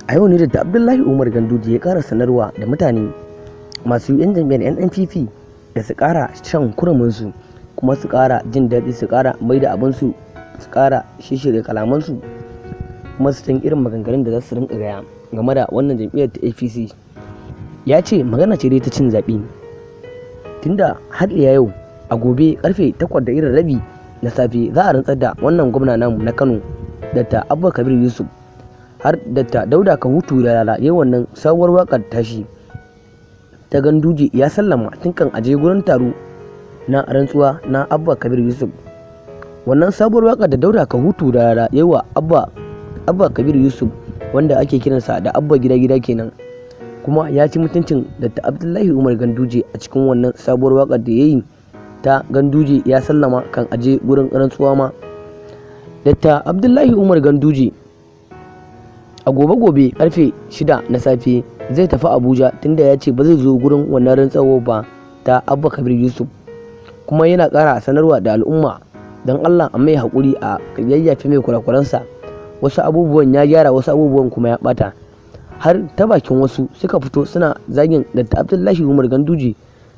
A yau ne da Abdullahi Umar Ganduje ya ƙara sanarwa da mutane masu yan jam'iyyar NNPP da su ƙara shan kuruminsu kuma su ƙara jin daɗi, su ƙara mai da abinsu, su ƙara shishirya kalamansu kuma su san irin maganganun da za su rinƙa gaya game da wannan jam'iyyar ta APC. Ya ce magana ce dai ta cin zaɓe, tunda har iya yau a gobe karfe 8:15 na safe za a rantsar da wannan gwamna namu na Kano, Dr. Abba Kabir Yusuf. Har Dr. Dauda Kahutu da Rara yayin wannan sabuwar wakar tashi ta Ganduje ya sallama tun kan aje gurin taro na rantsuwa na Abba Kabir Yusuf. Wannan sabuwar wakar da Dauda Kahutu da Rara yayi wa Abba Kabir Yusuf, wanda ake kiransa da Abba gida gida kenan, kuma ya ci mutuncin Dr. Abdullahi Umar Ganduje a cikin wannan sabuwar wakar da yayi ta Ganduje ya sallama kan aje gurin rantsuwa ma. Dr. Abdullahi Umar Ganduje a gobe karfe 6 na safe zai tafi Abuja, tunda ya ce ba zai zo gurin wannan rantsawa ba ta Abba Kabir Yusuf, kuma yana ƙara sanarwa da al'umma don Allah a mai haƙuri a yayyafe mai kurakuransa. Wasu abubuwan ya gyara, wasu abubuwan kuma ya ɓata. Har ta bakin wasu suka fito suna zagin Dr. Abdullahi Umar Ganduje,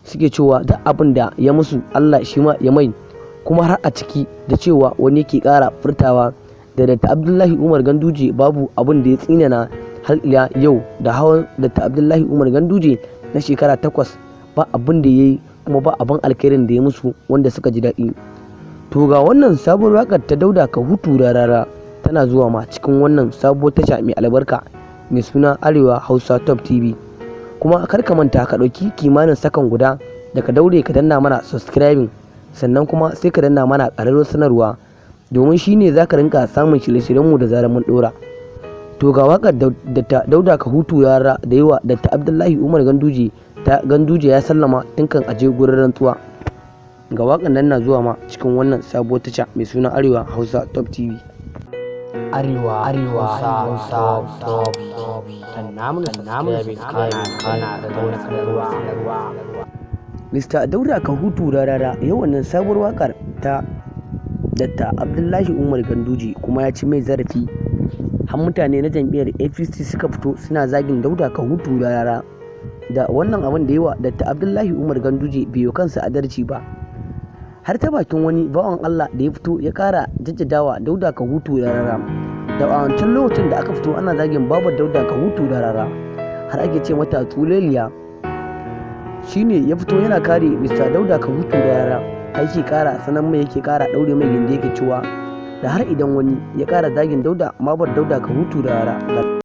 suke cewa da abin da ya musu Allah shi ma ya mai, kuma har a ciki da cewa wani yake ƙara furtawa da Dr. Abdullahi Umar Ganduje babu abin da ya tsinana har ila yau da hawan Dr. Abdullahi Umar Ganduje na shekara 8 ba abin da ya yi, kuma ba abin alkhairin da ya musu wanda suka ji daɗi. To ga wannan sabuwar waƙar ta Dauda Kahutu da Rara tana zuwa ma cikin wannan sabuwar tasha mai albarka mai suna Arewa Hausa Top TV. Kuma kar ka manta ka ɗauki kimanin sakan guda da ka daure ka danna mana subscribing, sannan kuma sai ka danna mana ƙararrawar sanarwa, domin shi ne za ka rinka samun shirye-shiryenmu da zarar mun ɗora. To ga waƙar da Dauda Kahutu ya Rara da yawa Dr. Abdullahi Umar Ganduje ta Ganduje ya sallama tun kan aje gurin rantsuwa. Ga waƙar nan na zuwa ma cikin wannan sabuwar tasha mai suna Arewa Hausa Top TV. Arewa Hausa Top namu kana da daura sanarwa. Mr. Dauda Kahutu da Rara yayin wannan sabuwar waƙar ta Dr. Abdullahi Umar Ganduje kuma ya ci mai zarafi. Har mutane na jam'iyyar APC suka fito suna zagin Dauda Kahutu da Rara da wannan abin da yawa Dr. Abdullahi Umar Ganduje bai yi kansa adalci ba. Har ta bakin wani bawan Allah da ya fito ya kara jajjadawa Dauda Kahutu da Rara da a wancan lokacin da aka fito ana zagin babar Dauda Kahutu da Rara har ake ce mata tsuleliya, shine ya fito yana kare Mr. Dauda Kahutu da Rara. Yake kara sanan mai, yake kara daure mai gindi, yake cewa da har idan wani ya kara zagin Dauda Mabar Dauda Kahutu da Rara